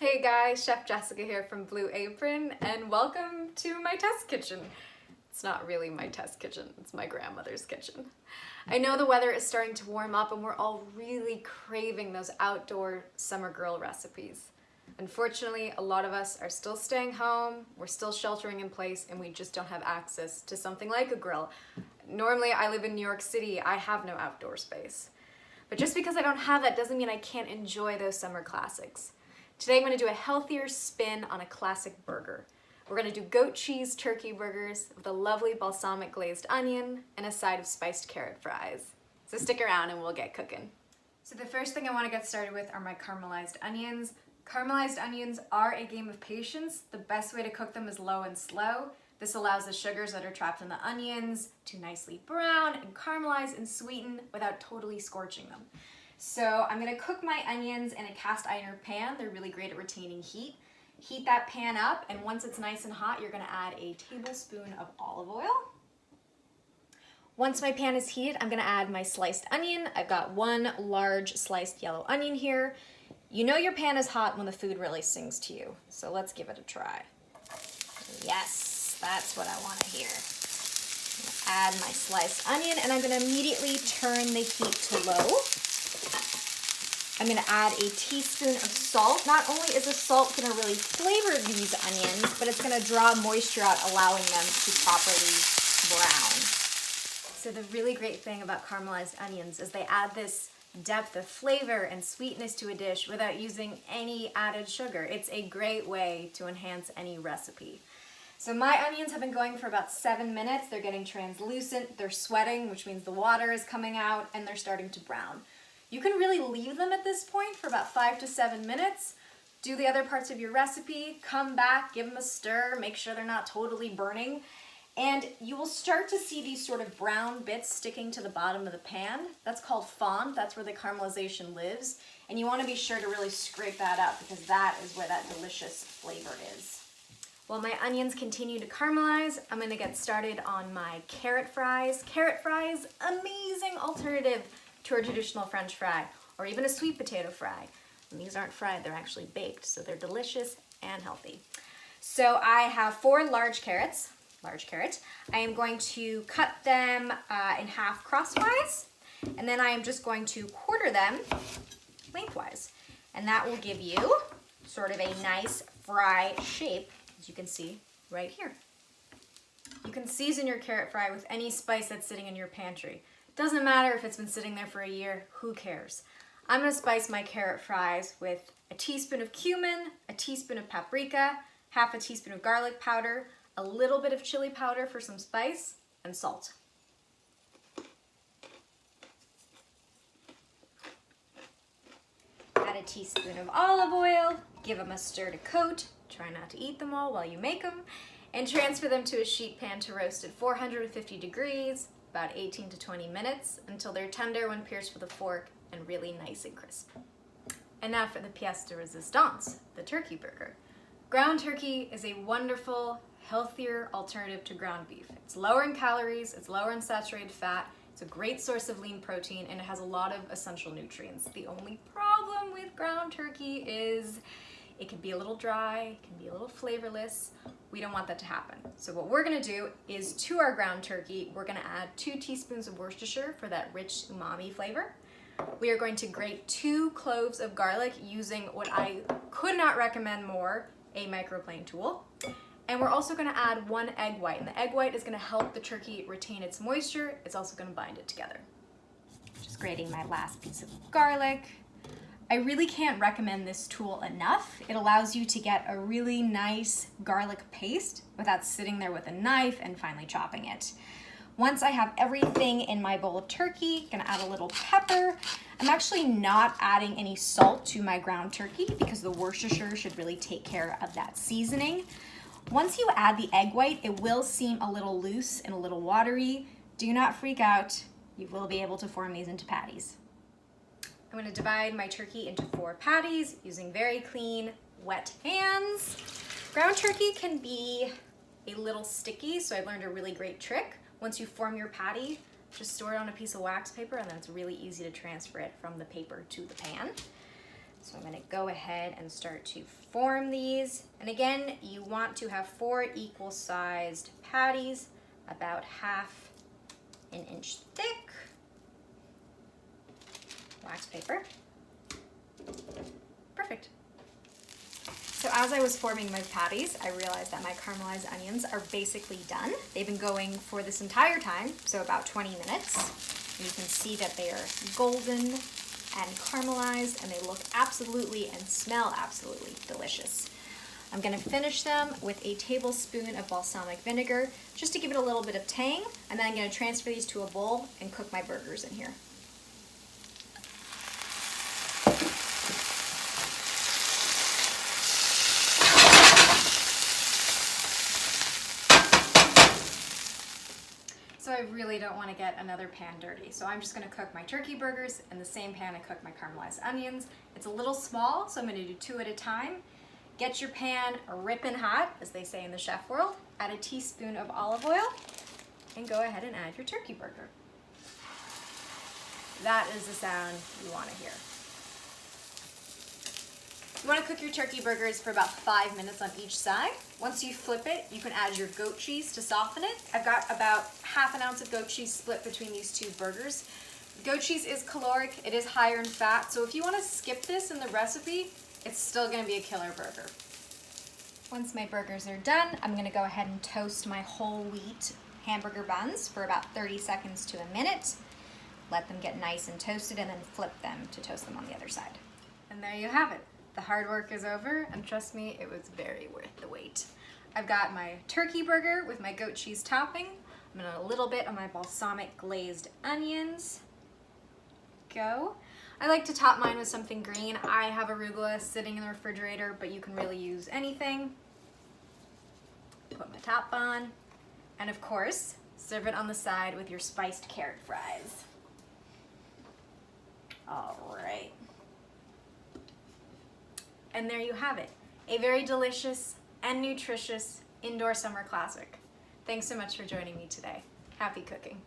Hey guys, Chef Jessica here from Blue Apron, and welcome to my test kitchen. It's not really my test kitchen, it's my grandmother's kitchen. I know the weather is starting to warm up and we're all really craving those outdoor summer grill recipes. Unfortunately, a lot of us are still staying home, we're still sheltering in place, and we just don't have access to something like a grill. Normally, I live in New York City, I have no outdoor space. But just because I don't have that doesn't mean I can't enjoy those summer classics. Today I'm going to do a healthier spin on a classic burger. We're going to do goat cheese turkey burgers with a lovely balsamic glazed onion and a side of spiced carrot fries. So stick around and we'll get cooking. So the first thing I want to get started with are my caramelized onions. Caramelized onions are a game of patience. The best way to cook them is low and slow. This allows the sugars that are trapped in the onions to nicely brown and caramelize and sweeten without totally scorching them. So I'm going to cook my onions in a cast iron pan. They're really great at retaining heat. Heat that pan up, and once it's nice and hot, you're going to add a tablespoon of olive oil. Once my pan is heated, I'm going to add my sliced onion. I've got one large sliced yellow onion here. You know your pan is hot when the food really sings to you, so let's give it a try. Yes, that's what I want to hear. I'm going to add my sliced onion, and I'm going to immediately turn the heat to low. I'm going to add a teaspoon of salt. Not only is the salt going to really flavor these onions, but it's going to draw moisture out, allowing them to properly brown. So the really great thing about caramelized onions is they add this depth of flavor and sweetness to a dish without using any added sugar. It's a great way to enhance any recipe. So my onions have been going for about 7 minutes. They're getting translucent, they're sweating, which means the water is coming out, and they're starting to brown. You can really leave them at this point for about 5 to 7 minutes. Do the other parts of your recipe, come back, give them a stir, make sure they're not totally burning, and you will start to see these sort of brown bits sticking to the bottom of the pan. That's called fond, that's where the caramelization lives, and you want to be sure to really scrape that up because that is where that delicious flavor is. While my onions continue to caramelize, I'm going to get started on my carrot fries. Carrot fries, amazing alternative to a traditional French fry or even a sweet potato fry. And these aren't fried, they're actually baked, so they're delicious and healthy. So I have 4 large carrots. I am going to cut them in half crosswise, and then I am just going to quarter them lengthwise. And that will give you sort of a nice fry shape, as you can see right here. You can season your carrot fry with any spice that's sitting in your pantry. Doesn't matter if it's been sitting there for a year, who cares? I'm going to spice my carrot fries with a teaspoon of cumin, a teaspoon of paprika, half a teaspoon of garlic powder, a little bit of chili powder for some spice, and salt. Add a teaspoon of olive oil, give them a stir to coat, try not to eat them all while you make them, and transfer them to a sheet pan to roast at 450 degrees, about 18 to 20 minutes, until they're tender when pierced with a fork and really nice and crisp. And now for the pièce de résistance, the turkey burger. Ground turkey is a wonderful, healthier alternative to ground beef. It's lower in calories, it's lower in saturated fat, it's a great source of lean protein, and it has a lot of essential nutrients. The only problem with ground turkey is it can be a little dry, it can be a little flavorless. We don't want that to happen. So what we're gonna do is to our ground turkey, we're gonna add 2 teaspoons of Worcestershire for that rich umami flavor. We are going to grate 2 cloves of garlic using what I could not recommend more, a microplane tool. And we're also gonna add 1 egg white, and the egg white is gonna help the turkey retain its moisture. It's also gonna bind it together. Just grating my last piece of garlic. I really can't recommend this tool enough. It allows you to get a really nice garlic paste without sitting there with a knife and finally chopping it. Once I have everything in my bowl of turkey, I'm gonna add a little pepper. I'm actually not adding any salt to my ground turkey because the Worcestershire should really take care of that seasoning. Once you add the egg white, it will seem a little loose and a little watery. Do not freak out. You will be able to form these into patties. I'm going to divide my turkey into 4 patties using very clean, wet hands. Ground turkey can be a little sticky, so I learned a really great trick. Once you form your patty, just store it on a piece of wax paper, and then it's really easy to transfer it from the paper to the pan. So I'm gonna go ahead and start to form these. And again, you want to have 4 equal sized patties, about half an inch thick. Wax paper. Perfect. So as I was forming my patties, I realized that my caramelized onions are basically done. They've been going for this entire time, so about 20 minutes. And you can see that they are golden and caramelized, and they look absolutely and smell absolutely delicious. I'm gonna finish them with a tablespoon of balsamic vinegar, just to give it a little bit of tang, and then I'm gonna transfer these to a bowl and cook my burgers in here. So I really don't want to get another pan dirty. So I'm just going to cook my turkey burgers in the same pan I cook my caramelized onions. It's a little small, so I'm going to do 2 at a time. Get your pan ripping hot, as they say in the chef world. Add a teaspoon of olive oil and go ahead and add your turkey burger. That is the sound you want to hear. You want to cook your turkey burgers for about 5 minutes on each side. Once you flip it, you can add your goat cheese to soften it. I've got about ½ ounce of goat cheese split between these 2 burgers. Goat cheese is caloric, it is higher in fat, so if you want to skip this in the recipe, it's still going to be a killer burger. Once my burgers are done, I'm going to go ahead and toast my whole wheat hamburger buns for about 30 seconds to a minute. Let them get nice and toasted, and then flip them to toast them on the other side. And there you have it. The hard work is over, and trust me, it was very worth the wait. I've got my turkey burger with my goat cheese topping. I'm gonna add a little bit of my balsamic glazed onions. Go. I like to top mine with something green. I have arugula sitting in the refrigerator, but you can really use anything. Put my top on, and of course, serve it on the side with your spiced carrot fries. All right. And there you have it, a very delicious and nutritious indoor summer classic. Thanks so much for joining me today. Happy cooking.